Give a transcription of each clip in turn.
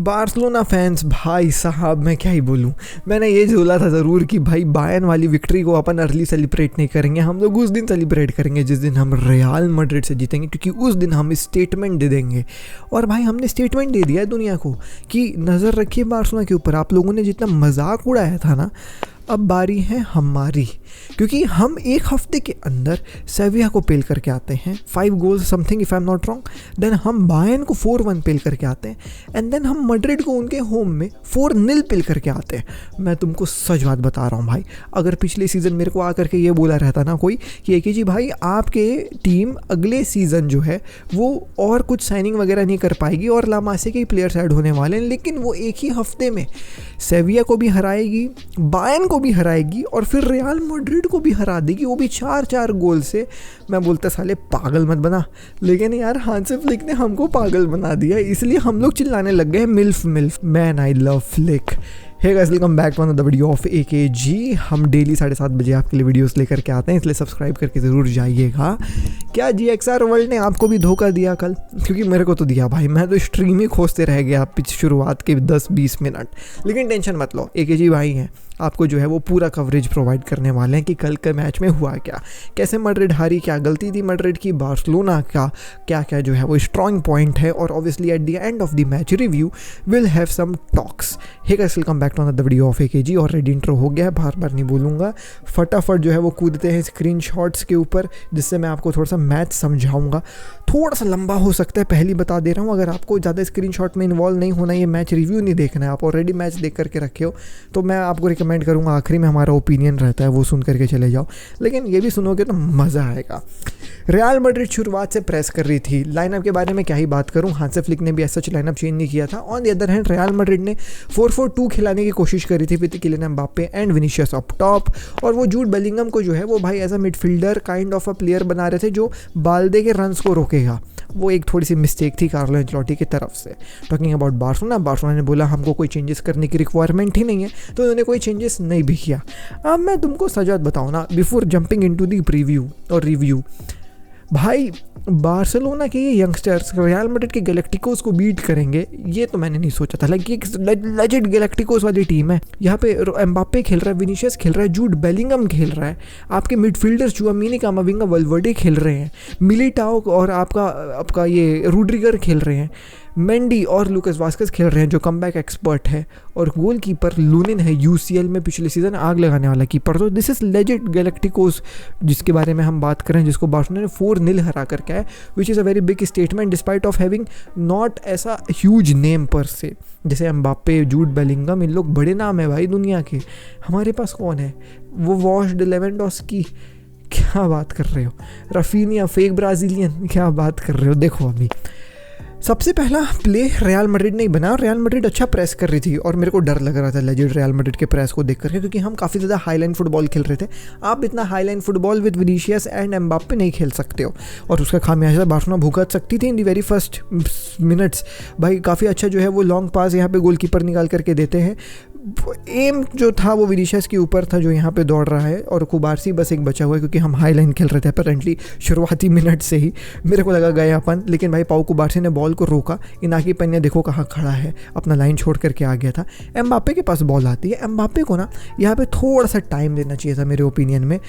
Barcelona fans भाई साहब मैं क्या ही बोलूँ। मैंने ये बोला था ज़रूर कि भाई बायर्न वाली विक्ट्री को अपन अर्ली सेलिब्रेट नहीं करेंगे, हम लोग उस दिन सेलिब्रेट करेंगे जिस दिन हम रियल मैड्रिड से जीतेंगे, क्योंकि उस दिन हम स्टेटमेंट दे देंगे। और भाई हमने स्टेटमेंट दे दिया है दुनिया को कि नज़र रखिए बार्सिलोना के ऊपर। आप लोगों ने जितना मजाक उड़ाया था ना, अब बारी है हमारी, क्योंकि हम एक हफ्ते के अंदर सेविया को पेल करके आते हैं 5 goals something if I am not wrong. Then हम बायर्न को 4-1 पेल करके आते हैं एंड देन हम मैड्रिड को उनके होम में 4-0 पेल करके आते हैं। मैं तुमको सच बात बता रहा हूँ भाई, अगर पिछले सीज़न मेरे को आकर के ये बोला रहता ना कोई कि एके जी भाई आपके टीम अगले सीज़न जो है वो और कुछ साइनिंग वगैरह नहीं कर पाएगी और ला मासिया के ही प्लेयर्स ऐड होने वाले हैं, लेकिन वो एक ही हफ्ते में सेविया को भी हराएगी, बायर्न को भी हराएगी और फिर रियल मैड्रिड को भी हरा देगी, वो भी 4-4 गोल से। मैं बोलता साले पागल मत बना, लेकिन यार हांसी फ्लिक ने हमको पागल बना दिया, इसलिए हम लोग चिल्लाने लग गए मिल्फ मिल्फ। Man I love Flick. Hey guys, welcome back to another video of AKG। हम डेली 7:30 बजे आपके लिए वीडियोस लेकर के आते हैं, इसलिए सब्सक्राइब करके ज़रूर जाइएगा। क्या GXR वर्ल्ड ने आपको भी धोखा दिया कल? क्योंकि मेरे को तो दिया भाई, मैं तो स्ट्रीम ही खोजते रह गया शुरुआत के 10-20 मिनट। लेकिन टेंशन मत लो, AKG भाई हैं, आपको जो है वो पूरा कवरेज प्रोवाइड करने वाले हैं कि कल के मैच में हुआ क्या, कैसे मैड्रिड हारी, क्या गलती थी मैड्रिड की, बार्सिलोना का क्या क्या जो है वो स्ट्रॉन्ग पॉइंट है, और obviously at the end of the match review will have some talks. Hey guys, welcome back to another video of AKG। और रेडी इंट्रो हो गया है, बार बार नहीं बोलूँगा, फटाफट जो है वो कूदते हैं स्क्रीनशॉट्स के ऊपर, जिससे मैं आपको थोड़ा सा मैच समझाऊंगा। थोड़ा सा लंबा हो सकता है, पहले बता दे रहा हूँ। अगर आपको ज़्यादा स्क्रीनशॉट में इन्वॉल्व नहीं होना, ये मैच रिव्यू नहीं देखना है, आप ऑलरेडी मैच देख करके रखे हो, तो मैं आपको रिकमेंड करूँगा आखिरी में हमारा ओपिनियन रहता है वो सुन करके चले जाओ, लेकिन ये भी सुनोगे तो मज़ा आएगा। रियल मैड्रिड शुरुआत से प्रेस कर रही थी। लाइनअप के बारे में क्या ही बात करूँ, हांसी फ्लिक ने भी ऐसा लाइनअप चेंज नहीं किया था। On the other hand Real Madrid ने 4-4-2 खिलाने की कोशिश करी थी with Kylian Mbappe and Vinicius up top, और वो जूड बेलिंगम को जो है वो भाई as a midfielder kind of a player बना रहे थे जो बाल्दे के रन्स को रोकेगा। वो एक थोड़ी सी मिस्टेक थी कार्लो एंचेलोटी की तरफ से। टॉकिंग अबाउट बार्सिलोना ने बोला हमको कोई चेंजेस करने की रिक्वायरमेंट ही नहीं है, तो उन्होंने कोई चेंजेस नहीं भी किया। अब मैं तुमको सच बताऊँ ना, before jumping into the preview और रिव्यू, भाई बार्सिलोना के ये यंगस्टर्स रियल मैड्रिड के गैलेक्टिकोस को बीट करेंगे ये तो मैंने नहीं सोचा था। लाइक एक लेजेंड गैलेक्टिकोस वाली टीम है, यहाँ पे एम्बाप्पे खेल रहा है, विनीशियस खेल रहा है, जूड बेलिंगम खेल रहा है, आपके मिडफील्डर्स चुआमीनी, कामाविंगा, वल्वर्डे खेल रहे हैं, मिलिटाओ और आपका ये रूड्रिगर खेल रहे हैं, मेंडी और लुकास वास्केस खेल रहे हैं जो कमबैक एक्सपर्ट है, और गोलकीपर लूनिन है, UCL में पिछले सीजन आग लगाने वाला कीपर। तो दिस इज लेजेंड गैलेक्टिकोस जिसके बारे में हम बात करें, जिसको बार्सिलोना ने 4-0 हरा करके आए, which is a very big statement despite of having not ऐसा ह्यूज नेम पर से। जैसे एम्बाप्पे, जूड बेलिंगम, इन लोग बड़े नाम है भाई दुनिया के, हमारे पास कौन है? वो वॉश्ड लेवेंडोस्की, क्या बात कर रहे हो? रफीनिया फेक ब्राज़ीलियन, क्या बात कर रहे हो? देखो अभी सबसे पहला प्ले रियल मैड्रिड ने ही बना, और रियल मैड्रिड अच्छा प्रेस कर रही थी, और मेरे को डर लग रहा था लेजेंड रियल मैड्रिड के प्रेस को देख करके, क्योंकि हम काफ़ी ज़्यादा हाईलाइन फुटबॉल खेल रहे थे। आप इतना highline football with Vinicius and Mbappe नहीं खेल सकते हो, और उसका खामियाजा बार्सिलोना भुगत सकती थी इन दी वेरी फर्स्ट मिनट्स। भाई काफ़ी अच्छा जो है वो लॉन्ग पास यहाँ पे गोलकीपर निकाल करके देते हैं। एम जो था वो विनीशियस के ऊपर था जो यहाँ पे दौड़ रहा है, और कुबारसी बस एक बचा हुआ है, क्योंकि हम हाई लाइन खेल रहे थे अपेरेंटली शुरुआती मिनट से ही। मेरे को लगा गए अपन, लेकिन भाई पाउ कुबारसी ने बॉल को रोका। इनाकी पेन्या देखो कहाँ खड़ा है, अपना लाइन छोड़ करके आ गया था। एम्बाप्पे के पास बॉल आती है, एम्बाप्पे को ना यहाँ पे थोड़ा सा टाइम देना चाहिए था मेरे ओपिनियन में,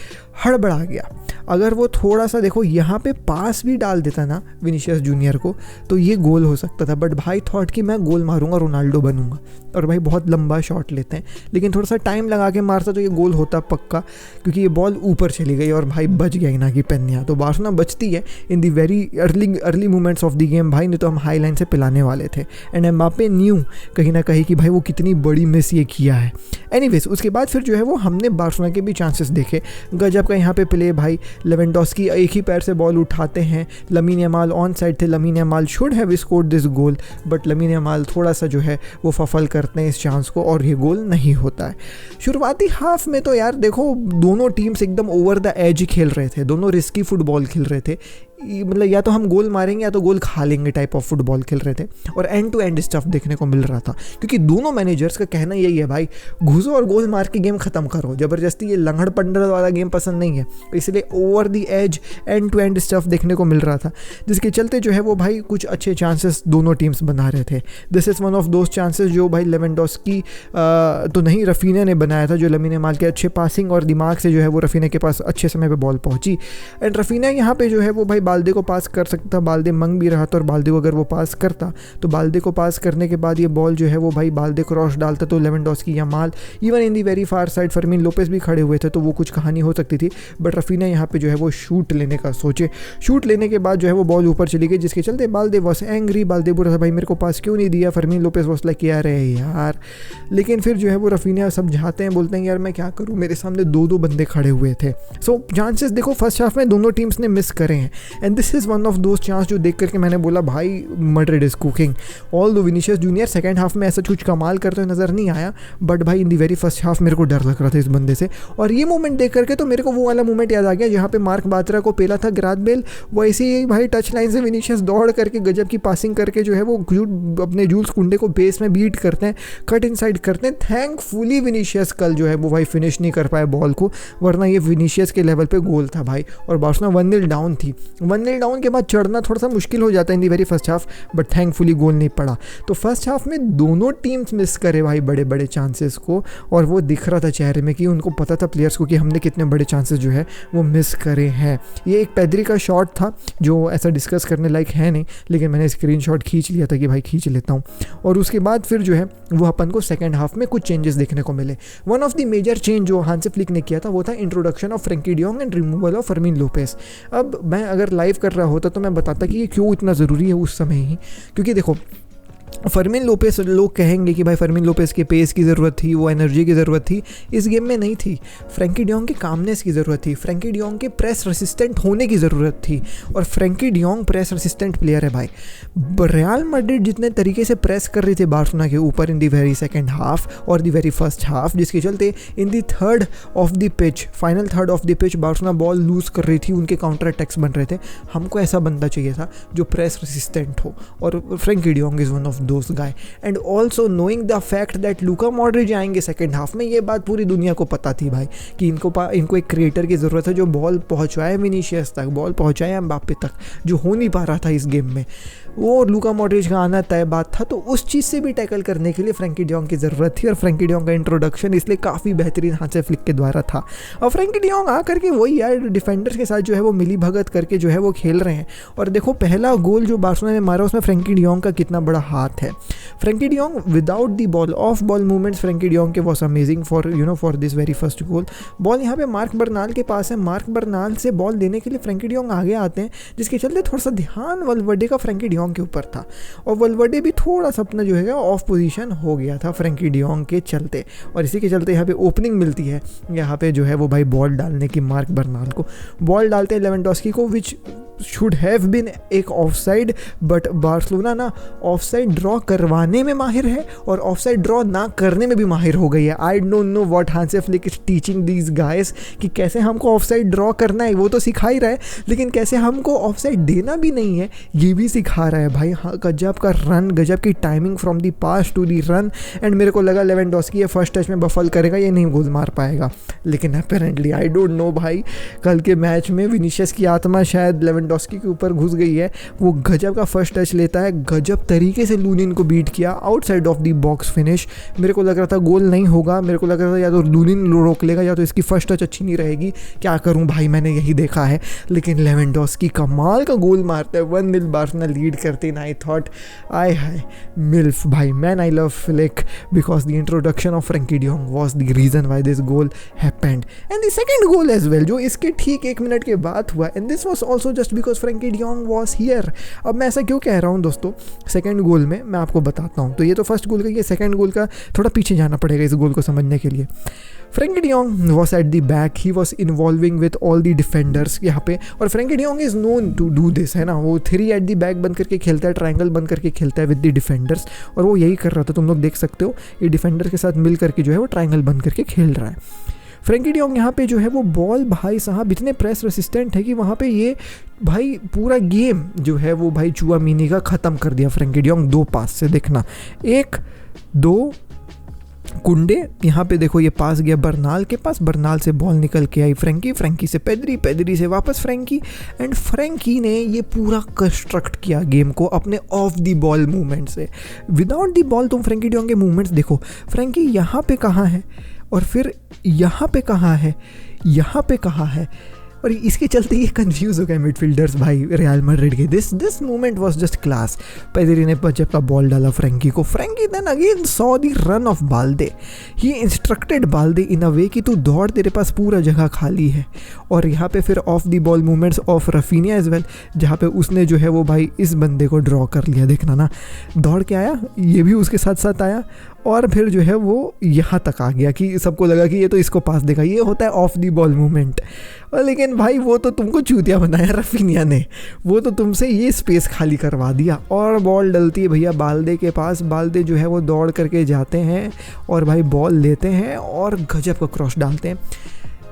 हड़बड़ा गया। अगर वो थोड़ा सा देखो यहाँ पे पास भी डाल देता ना विनीशियस जूनियर को, तो ये गोल हो सकता था। बट भाई थॉट कि मैं गोल मारूंगा, रोनाल्डो बनूंगा, और भाई बहुत लंबा शॉट लेते हैं, लेकिन थोड़ा सा टाइम लगा के मारता तो ये गोल होता पक्का, क्योंकि ये बॉल ऊपर चली गई और भाई बच गया इनाकी पेन्या। तो बार्सिलोना बचती है in the very early moments of the game भाई, नहीं तो हम हाई लाइन से पिलाने वाले थे। एंड एम्बाप्पे न्यू कहीं ना कहीं कि भाई वो कितनी बड़ी मिस ये किया है। एनीवेज उसके बाद फिर जो है वो हमने बार्सिलोना के भी चांसेस देखे, गजब का यहाँ पे प्ले भाई। लेवेंडोस्की एक ही पैर से बॉल उठाते हैं, लमीन यमाल ऑन साइड थे, Lamine Yamal should have scored this goal, but Lamine Yamal थोड़ा सा जो है वो फफल करते हैं इस चांस को, और ये गोल नहीं होता है। शुरुआती हाफ में तो यार देखो दोनों टीम्स एकदम ओवर द एज खेल रहे थे, दोनों रिस्की फुटबॉल खेल रहे थे। मतलब या तो हम गोल मारेंगे या तो गोल खा लेंगे टाइप ऑफ फुटबॉल खेल रहे थे, और एंड टू एंड स्टफ देखने को मिल रहा था, क्योंकि दोनों मैनेजर्स का कहना यही है भाई, घुसो और गोल मार के गेम खत्म करो, ज़बरदस्ती ये लंगड़ पंडर वाला गेम पसंद नहीं है, इसलिए over the edge end to end stuff देखने को मिल रहा था, जिसके चलते जो है वो भाई कुछ अच्छे चांसेस दोनों टीम्स बना रहे थे। This is one of those chances जो भाई लेवेंडोस्की तो नहीं, रफीना ने बनाया था, जो लमीन यमाल के अच्छे पासिंग और दिमाग से जो है वो रफीना के पास अच्छे समय पे बॉल पहुंची, एंड रफीना यहाँ पे जो है वो भाई बाल्दे को पास कर सकता, बाल्दे मंग भी रहा था, और बाल्दे को अगर वो पास करता तो बाल्दे को पास करने के बाद ये बॉल जो है वो भाई बाल्दे क्रॉस डालता तो Lewandowski, Yamal, even in the very far side Fermin Lopez भी खड़े हुए थे, तो वो कुछ कहानी हो सकती थी, बट रफीना यहाँ पे जो है वो शूट लेने का सोचे, शूट लेने के बाद जो है वो बॉल ऊपर चली गई, जिसके चलते बाल्दे वॉस एंग्री, बाल्दे बोल रहा था भाई मेरे को पास क्यों नहीं दिया, फर्मीन लोपेस वॉस लाइक यार है यार, लेकिन फिर जो है वो रफीना समझाते हैं, बोलते हैं यार मैं क्या करूँ, मेरे सामने दो बंदे खड़े हुए थे। सो चांसेस देखो फर्स्ट हाफ में दोनों टीम्स ने मिस करे हैं, and this is one of those chance जो देख करके मैंने बोला भाई मैड्रिड इज कुकिंग। ऑल दो विनीशियस जूनियर सेकंड हाफ में ऐसा कुछ कमाल करते हुए नजर नहीं आया, बट भाई in the very first half मेरे को डर लग रहा था इस बंदे से, और ये मोमेंट देख करके तो मेरे को वो वाला मोमेंट याद आ गया जहाँ पे मार्क बात्रा को पेला था ग्राथ बेल, वैसे ही भाई टच लाइन से विनीशियस दौड़ करके गजब की पासिंग करके जो है वो अपने जूल्स कुंडे को बेस में बीट करते हैं, कट इनसाइड करते हैं। थैंकफुली विनीशियस कल जो है वो भाई फिनिश नहीं कर पाए बॉल को, वरना ये विनीशियस के लेवल पे गोल था भाई, और बार्सिलोना 1-0 डाउन थी, 1-0 डाउन के बाद चढ़ना थोड़ा सा मुश्किल हो जाता है in the very first half, but thankfully goal नहीं पड़ा। तो फर्स्ट हाफ में दोनों टीम्स मिस करे भाई बड़े बड़े चांसेस को, और वो दिख रहा था चेहरे में कि उनको पता था प्लेयर्स को कि हमने कितने बड़े चांसेस जो है वो मिस करे हैं। ये एक पेद्री का शॉट था जो ऐसा डिस्कस करने लायक है नहीं, लेकिन मैंने स्क्रीनशॉट खींच लिया था कि भाई खींच लेता हूँ, और उसके बाद फिर जो है वो अपन को सेकेंड हाफ में कुछ चेंजेस देखने को मिले। One of the major change जो हांसी फ्लिक ने किया था वो था introduction of Frenkie de Jong and removal of Fermin Lopez. अब मैं अगर लाइव कर रहा होता तो मैं बताता कि ये क्यों इतना ज़रूरी है उस समय ही, क्योंकि देखो फर्मीन लोपेस, लोग कहेंगे कि भाई फर्मीन लोपेस के पेस की ज़रूरत थी, वो एनर्जी की ज़रूरत थी, इस गेम में नहीं थी। फ्रैंकी डियोंग के कामनेस की ज़रूरत थी, फ्रैंकी डियोंग के प्रेस रेसिस्टेंट होने की ज़रूरत थी, और Frenkie de Jong press resistant player है भाई। रियल मैड्रिड जितने तरीके से प्रेस कर रही थी बार्सिलोना के ऊपर in the very second half और दी वेरी फर्स्ट हाफ, जिसके चलते in the third of the pitch, final third of the pitch Barcelona ball loose कर रही थी, उनके काउंटर अटैक्स बन रहे थे। हमको ऐसा बंदा चाहिए था जो प्रेस रेसिस्टेंट हो, और Frenkie de Jong is one of those guy. And also knowing the fact that Luka Modric आएंगे सेकेंड हाफ में, ये बात पूरी दुनिया को पता थी भाई कि इनको एक क्रिएटर की ज़रूरत है जो बॉल पहुंचाए विनीशियस तक, बॉल पहुंचाए एम्बाप्पे तक, जो हो नहीं पा रहा था इस गेम में। वो लूका मॉड्रिच का आना तय बात था, तो उस चीज़ से भी टैकल करने के लिए फ्रैंकी डियोंग की ज़रूरत थी, और फ्रैंकी डियोंग का इंट्रोडक्शन इसलिए काफ़ी बेहतरीन हांसी फ्लिक के द्वारा था। और फ्रैंकी डियोंग आकर के वही यार डिफेंडर्स के साथ जो है वो मिली भगत करके जो है वो खेल रहे हैं, और देखो पहला गोल जो बार्सिलोना ने मारा उसमें फ्रैंकी डियोंग का कितना बड़ा हाथ है। Frenkie de Jong without the ball, off ball movements Frenkie de Jong के was amazing for this very first goal. Ball यहाँ पे मार्क बर्नाल के पास है, मार्क बर्नाल से बॉल देने के लिए फ्रैंकी डियोंग आगे आते हैं, जिसके चलते थोड़ा सा ध्यान वल्वर्डे का फ्रैंकी डियोंग के ऊपर था, और वल्वर्डे भी थोड़ा सा अपना जो है ऑफ पोजीशन हो गया था फ्रैंकी डियोंग के चलते, और इसी के चलते यहाँ पे ओपनिंग मिलती है यहाँ पे जो है वो भाई बॉल डालने की, मार्क बर्नाल को बॉल डालते हैं लेवेंडोस्की को, विच शुड हैव बिन एक ऑफसाइड, बट बार्सिलोना ना ऑफसाइड ड्रॉ करवाने में माहिर है और ऑफसाइड ड्रॉ ना करने में भी माहिर हो गई है। I don't know what Hansi Flick is teaching these guys कि कैसे हमको ऑफसाइड ड्रॉ करना है, वो तो सिखा ही रहा है, लेकिन कैसे हमको ऑफसाइड देना भी नहीं है ये भी सिखा रहा है भाई। हाँ, गजब का रन, गजब की timing from the pass to the run, and मेरे को लगा लेवेंडोस्की ये फर्स्ट टच में बफल करेगा, ये नहीं गोल मार पाएगा, लेकिन अपेरेंटली आई डोंट नो भाई, कल के मैच में विनीशियस की आत्मा शायद लेवेंडोस्की के ऊपर घुस गई है। वो गजब का फर्स्ट टच लेता है, गजब तरीके से लूनिन को बीट किया, outside of the box finish. मेरे को लग रहा था गोल नहीं होगा, मेरे को लग रहा था या तो लूनिन रोक लेगा या तो इसकी फर्स्ट टच अच्छी नहीं रहेगी, क्या करूं भाई, मैंने यही देखा है, लेकिन लेवेंडोस्की कमाल का गोल मारता है, 1-0 बार्सिलोना लीड करते हैं। I thought I hi milf भाई, man I love Flick because the introduction of Frenkie de Jong was the reason why this goal happened, and the second goal as well जो इसके ठीक 1 मिनट के बाद हुआ, and this was also just because Frenkie de Jong was here. अब मैं ऐसा क्यों कह रहा हूँ दोस्तों, सेकंड गोल में मैं आपको बताता हूँ। तो ये तो फर्स्ट गोल का, ये सेकंड गोल का थोड़ा पीछे जाना पड़ेगा इस गोल को समझने के लिए। Frenkie de Jong was at the back, he was involving with all the defenders यहाँ पे, और Frenkie de Jong is known to do this, है ना, वो 3 एट द बैक बन करके खेलता है, ट्रायंगल बन करके खेलता है विद द डिफेंडर्स, और वो यही कर रहा था, तुम लोग देख सकते हो ये डिफेंडर के साथ मिल करके जो है वो ट्रायंगल बन करके खेल रहा है। फ्रैंकी डियोंग यहाँ पे जो है वो बॉल भाई साहब इतने प्रेस रेसिस्टेंट है कि वहाँ पे ये भाई पूरा गेम जो है वो भाई चुआमीनी का ख़त्म कर दिया फ्रैंकी डियोंग 2 पास से। देखना 1 2 कुंडे, यहाँ पे देखो ये पास गया बर्नाल के पास, बर्नाल से बॉल निकल के आई फ्रैंकी, फ्रैंकी से पेद्री, पेद्री से वापस फ्रैंकी, एंड फ्रैंकी ने ये पूरा कंस्ट्रक्ट किया गेम को अपने ऑफ द बॉल मूवमेंट से। विदाउट द बॉल तुम फ्रैंकी डियोंग के मूवमेंट्स देखो, फ्रैंकी यहाँ पे कहाँ है और फिर यहाँ पे कहाँ है, यहाँ पे कहाँ है, और इसके चलते ये कंफ्यूज हो गए मिडफील्डर्स भाई रियल मैड्रिड के। This moment was just class. Pedri ने जब का बॉल डाला फ्रैंकी को, Frenkie then again saw the run of Balde, he instructed Balde in a way कि तू दौड़, तेरे पास पूरा जगह खाली है। और यहाँ पे फिर off the ball movements of Raphinha as well, जहाँ पे उसने जो है वो भाई इस बंदे को ड्रॉ कर लिया। देखना ना, दौड़ के आया, ये भी उसके साथ साथ आया और फिर जो है वो यहाँ तक आ गया कि सबको लगा कि ये तो इसको पास देगा। ये होता है ऑफ दी बॉल मूवमेंट। और लेकिन भाई वो तो तुमको चूतिया बनाया रफीनिया ने, वो तो तुमसे ये स्पेस खाली करवा दिया। और बॉल डलती है भैया बाल्दे के पास, बाल्दे जो है वो दौड़ करके जाते हैं और भाई बॉल लेते हैं और गजब का क्रॉस डालते हैं।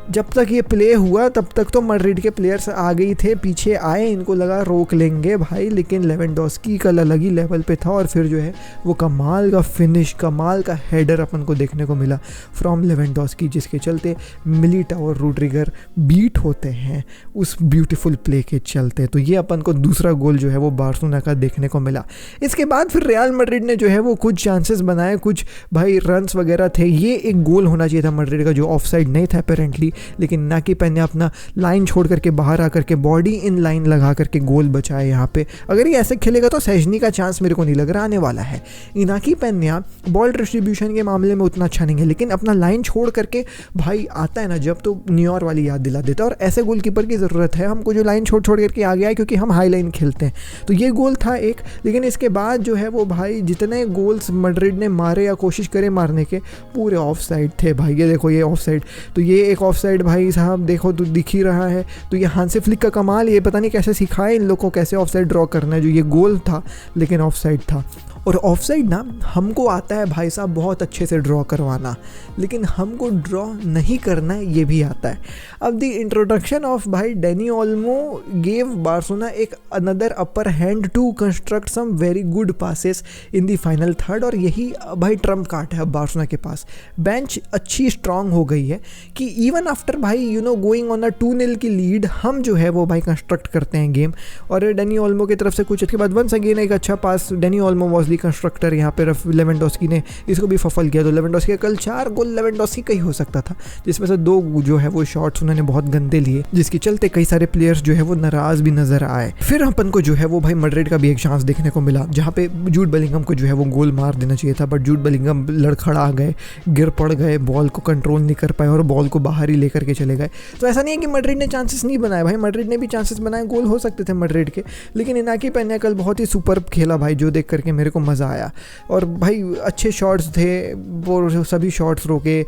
जब तक ये प्ले हुआ तब तक तो मैड्रिड के प्लेयर्स आ गई थे, पीछे आए, इनको लगा रोक लेंगे भाई, लेकिन लेवेंडोस्की का अलग ही लेवल पे था। और फिर जो है वो कमाल का फिनिश, कमाल का हेडर अपन को देखने को मिला फ्रॉम लेवेंडोस्की, जिसके चलते मिलिटाओ और रूड्रिगर बीट होते हैं उस ब्यूटीफुल प्ले के चलते। तो ये अपन को दूसरा गोल जो है वो बार्सिलोना का देखने को मिला। इसके बाद फिर रियल मैड्रिड ने जो है वो कुछ चांसेस बनाए, कुछ भाई रन्स वगैरह थे। ये एक गोल होना चाहिए था मैड्रिड का जो ऑफसाइड नहीं था अपेरेंटली, लेकिन नाकी पेन ने अपना लाइन छोड़ करके बाहर आकर के बॉडी इन लाइन लगा करके गोल बचाया। यहाँ पे अगर ये ऐसे खेलेगा तो सेजनी का चांस मेरे को नहीं लग रहा आने वाला है। इनाकी पेन ने बॉल डिस्ट्रीब्यूशन के मामले में उतना अच्छा नहीं है, लेकिन अपना लाइन छोड़ करके भाई आता है ना जब, तो न्यूयॉर्क वाली याद दिला देता है। और ऐसे गोलकीपर की ज़रूरत है हमको जो लाइन छोड़ करके आ गया है, क्योंकि हम हाई लाइन खेलते हैं। तो ये गोल था एक, लेकिन इसके बाद जो है वो भाई जितने गोल्स मैड्रिड ने मारे या कोशिश करे मारने के, पूरे ऑफ साइड थे भाई। ये देखो ये ऑफ साइड, तो ये एक ऑफ साइड भाई साहब देखो तो दिख ही रहा है। तो ये हांसी फ्लिक का कमाल, ये पता नहीं कैसे सिखाए इन लोगों को कैसे ऑफसाइड ड्रॉ करना है। जो ये गोल था लेकिन ऑफसाइड था। और ऑफसाइड ना हमको आता है भाई साहब बहुत अच्छे से ड्रॉ करवाना, लेकिन हमको ड्रॉ नहीं करना है ये भी आता है। अब द इंट्रोडक्शन ऑफ भाई डेनी ओल्मो गेव बार्सिलोना एक another upper hand to construct some very good passes in the final third. और यही भाई ट्रम्प कार्ड है बार्सिलोना के पास। बेंच अच्छी स्ट्रांग हो गई है कि इवन आफ्टर भाई गोइंग ऑन अ 2-0 की लीड, हम जो है वो भाई कंस्ट्रक्ट करते हैं गेम। और डेनी ओल्मो की तरफ से कुछ, उसके बाद वंस अगेन एक अच्छा पास, डेनी ओल्मो वॉज कंस्ट्रक्टर, यहाँ पे लेवेंडोस्की ने इसको भी फफल किया। तो लेवेंडोस्की का कल 4 गोल लेवेंडोस्की का ही हो सकता था, जिसमें से 2 जो है वो शॉट्स उन्होंने बहुत गंदे लिए, जिसके चलते कई सारे प्लेयर्स जो है वो नाराज भी नजर आए। फिर अपन को जो है वो भाई मैड्रिड का भी एक चांस देखने को मिला, जहाँ पे जूड बेलिंगम को जो है वो गोल मार देना चाहिए था, बट जूड बेलिंगम लड़खड़ा गए, गिर पड़ गए, बॉल को कंट्रोल नहीं कर पाए और बॉल को बाहर ही लेकर के चले गए। तो ऐसा नहीं है कि मैड्रिड ने चांसेस नहीं बनाए, भाई मैड्रिड ने भी चांसेस बनाए, गोल हो सकते थे मैड्रिड के, लेकिन इनाकी पेन ने कल बहुत ही सुपर्ब खेला भाई, जो देख करके मेरे को मज़ा आया। और भाई अच्छे शॉट्स थे, वो सभी शॉट्स रोके,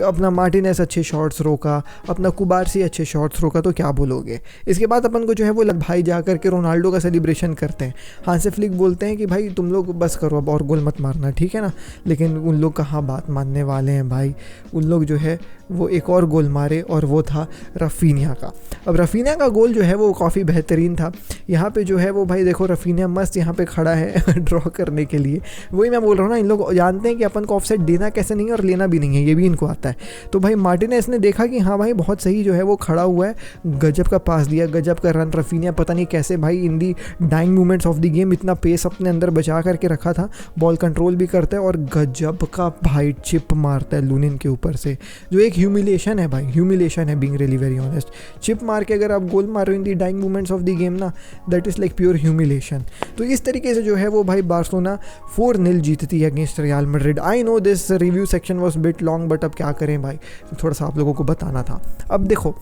अपना मार्टिनेस अच्छे शॉट्स रोका, अपना कुबारसी अच्छे शॉट्स रोका, तो क्या बोलोगे। इसके बाद अपन को जो है वो भाई जा करके रोनाल्डो का सेलिब्रेशन करते हैं। हांसी फ्लिक बोलते हैं कि भाई तुम लोग बस करो अब और गोल मत मारना, ठीक है ना, लेकिन उन लोग कहाँ बात मानने वाले हैं भाई। उन लोग जो है वो एक और गोल मारे और वो था रफीनिया का। अब रफीनिया का गोल जो है वो काफ़ी बेहतरीन था। यहाँ पे जो है वो भाई देखो रफीनिया मस्त यहाँ पे खड़ा है ड्रॉ करने के लिए। वही मैं बोल रहा हूँ ना, इन लोग जानते हैं कि अपन को ऑफसाइड देना कैसे नहीं है और लेना भी नहीं है, ये भी इनको आता है। तो भाई मार्टिनेस ने देखा कि हाँ भाई बहुत सही जो है वो खड़ा हुआ है, गजब का पास दिया, गजब का रन। रफीनिया पता नहीं कैसे भाई in the dying movements of the game इतना पेस अपने अंदर बचा करके रखा था, बॉल कंट्रोल भी करता है और गजब का भाई चिप मारता है लूनिन के ऊपर से, जो एक ह्यूमिलेशन है भाई, ह्यूमिलेशन है being really very honest. Chip मार के अगर आप गोल मार रहे हो in the dying movements of the game ना, that is like pure humiliation. तो इस तरीके से जो है वो भाई बार्सिलोना 4-0 जीतती है against real Madrid. I know this review section was bit long, but अब क्या करें भाई, तो थोड़ा सा आप लोगों को बताना था। अब देखो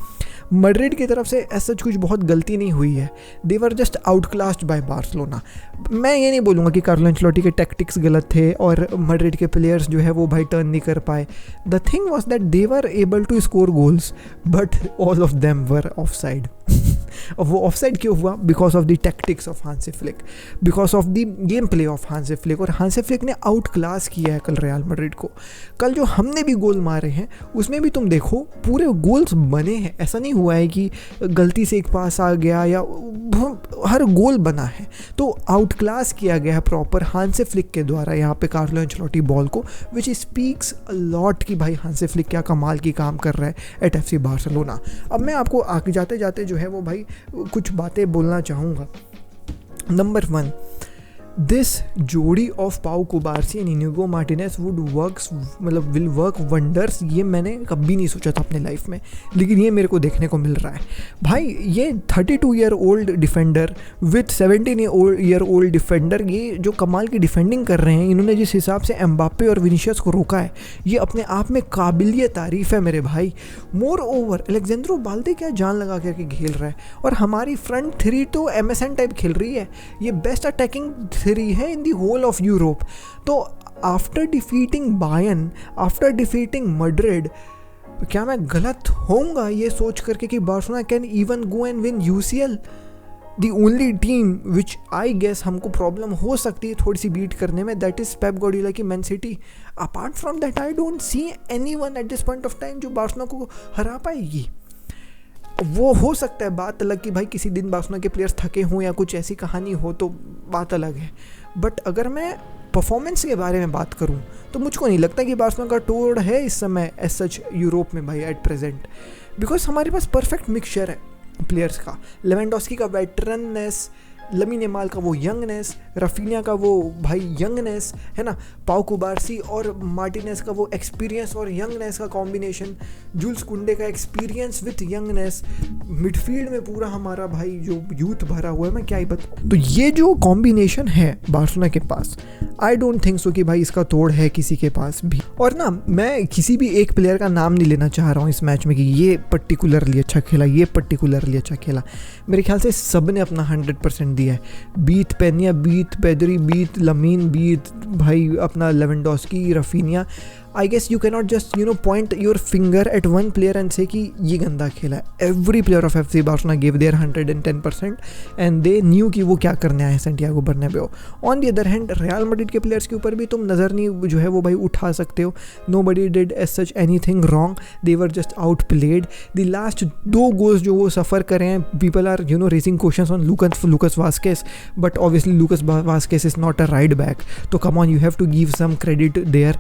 मैड्रिड की तरफ से ऐसा कुछ बहुत गलती नहीं हुई है, दे वर जस्ट आउटक्लास्ड बाय बार्सिलोना। मैं ये नहीं बोलूँगा कि कार्लो एंचेलोटी के टैक्टिक्स गलत थे और मैड्रिड के प्लेयर्स जो है वो भाई टर्न नहीं कर पाए। The thing was that they were able to score goals but all of them were offside. और वो ऑफसाइड क्यों हुआ? Because of the tactics of Hansi Flick, because of the game play of Hansi Flick. और Hansi Flick ने outclass किया है कल real Madrid को। कल जो हमने भी गोल मारे हैं उसमें भी तुम देखो पूरे गोल्स बने हैं, ऐसा नहीं हुआ है कि गलती से एक पास आ गया या हर गोल बना है। तो आउट क्लास किया गया है प्रॉपर हांसी फ्लिक के द्वारा यहाँ पे कार्लो एंचेलोटी बॉल को, विच स्पीक्स अ लॉट कि भाई हांसी फ्लिक क्या कमाल की काम कर रहा है एट FC बार्सिलोना। अब मैं आपको आगे जाते जाते जो है वो भाई कुछ बातें बोलना चाहूँगा। नंबर 1, दिस जोड़ी ऑफ पाउ कुबार्सी and Inigo Martinez will work wonders. ये मैंने कभी नहीं सोचा था अपने लाइफ में, लेकिन ये मेरे को देखने को मिल रहा है। भाई ये 32 year old defender with 17 year old defender, ये जो कमाल की डिफेंडिंग कर रहे हैं, इन्होंने जिस हिसाब से एम्बाप्पे और विनीशियस को रोका है, ये अपने आप में काबिलिय तारीफ़ है मेरे भाई। मोर ओवर एलेक्जेंड्रो बाल्दे क्या जान लगा करके खेल रहा है, और हमारी फ्रंट 3 तो MSN टाइप खेल रही है। ये बेस्ट अटैकिंग 3 है in the whole of Europe. तो after defeating Bayern, after defeating Madrid, क्या मैं गलत होऊंगा ये सोच करके कि Barcelona can even go and win UCL? The only team which I guess हमको प्रॉब्लम हो सकती है थोड़ी सी बीट करने में, दैट इज पेप गार्डियोला की Man City. Apart from that I don't see anyone at this point of time जो बार्सिलोना को हरा पाएगी। वो हो सकता है बात अलग कि भाई किसी दिन बार्सिलोना के प्लेयर्स थके हों या कुछ ऐसी कहानी हो तो बात अलग है, बट अगर मैं परफॉर्मेंस के बारे में बात करूं तो मुझको नहीं लगता कि बार्सिलोना का टूर है इस समय एज सच यूरोप में भाई एट प्रेजेंट, बिकॉज हमारे पास परफेक्ट मिक्सचर है प्लेयर्स का। लेवेंडोस्की का वेटरननेस, लमीन यमाल का वो यंगनेस, रफीनिया का वो भाई यंगनेस है ना, पाउ कुबार्सी और मार्टिनेज का वो एक्सपीरियंस और यंगनेस का कॉम्बिनेशन, जूल्स कुंडे का एक्सपीरियंस विथ यंगनेस, मिडफील्ड में पूरा हमारा भाई जो यूथ भरा हुआ है, मैं क्या ही बताऊँ। तो ये जो कॉम्बिनेशन है बार्सिलोना के पास, आई डोंट थिंक सो कि भाई इसका तोड़ है किसी के पास भी। और ना मैं किसी भी एक प्लेयर का नाम नहीं लेना चाह रहा हूँ इस मैच में कि ये पर्टिकुलरली अच्छा खेला, ये पर्टिकुलरली अच्छा खेला। मेरे ख्याल से सब ने अपना 100% दिया है। बीत पेनिया, बीत पेदरी, बीत लमीन, बीत भाई अपना Lewandowski, Raphinha. I guess you cannot just point your finger at one player and say कि ये गंदा खेला है। Every player of FC Barcelona give their 110% and they knew कि वो क्या करने आए हैं Santiago Bernabeu. On the other hand Real Madrid के प्लेयर्स के ऊपर भी तुम नज़र नहीं जो है वो भाई उठा सकते हो। Nobody did as such anything wrong, they were just outplayed. The last 2 goals जो वो सफ़र करे हैं, people are raising questions on Lucas Vasquez, but obviously Lucas Vasquez is not a right back, so come on you have to give some credit there.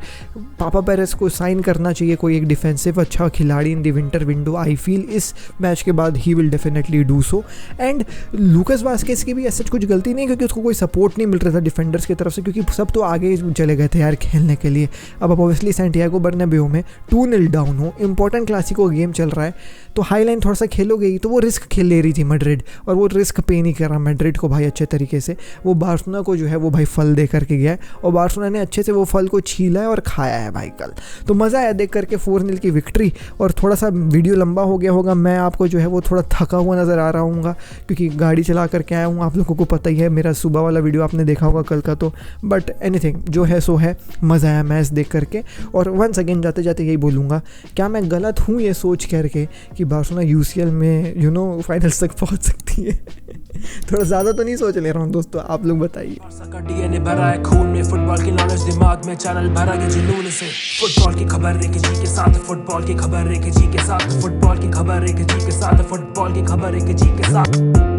Papa Perez को sign करना चाहिए कोई एक defensive अच्छा खिलाड़ी in the winter window. I feel इस match के बाद he will definitely do so. And लूकस Vazquez की भी ऐसा कुछ गलती नहीं, क्योंकि उसको कोई सपोर्ट नहीं मिल रहा था डिफेंडर्स की तरफ से, क्योंकि सब तो आगे चले गए थे यार खेलने के लिए। अब ऑब्वियसली सैंटियागो बर्नाब्यू में 2-0 डाउन हो, इंपॉर्टेंट क्लासिको गेम चल रहा है, तो हाई लाइन थोड़ा सा खेलोगे ही, तो वो रिस्क खेल ले रही थी मैड्रिड, और वो रिस्क पे नहीं कर रहा मैड्रिड को भाई अच्छे तरीके से। वो बार्सिलोना को जो है वो भाई फल दे करके गया है, और बार्सिलोना ने अच्छे से वो फल को छीला है और खाया है भाई कल। तो मज़ा आया देख करके 4-0 की विक्ट्री। और थोड़ा सा वीडियो लंबा हो गया होगा, मैं आपको जो है वो थोड़ा थका हुआ नज़र आ रहा हूँगा, क्योंकि गाड़ी चला करके आया हूँ। आप लोगों को पता ही है, मेरा सुबह वाला वीडियो आपने देखा होगा कल का, तो बट एनीथिंग जो है सो है, मज़ा आया मैच देख करके। और वंस अगेन जाते जाते यही बोलूँगा, क्या मैं गलत हूँ ये सोच करके कि बार्सिलोना UCL में फाइनल्स तक पहुँच सकती है? थोड़ा ज़्यादा तो नहीं सोच ले रहा हूँ दोस्तों, आप लोग बताइए। DNA भरा है खून में, फुटबॉल की नॉलेज दिमाग में, चैनल भरा है जुनून से। फुटबॉल की खबर रेखे जी के साथ, फुटबॉल की खबर रेखे जी के साथ, फुटबॉल की खबर रेखे जी के साथ, फुटबॉल की खबर रेखे जी के साथ।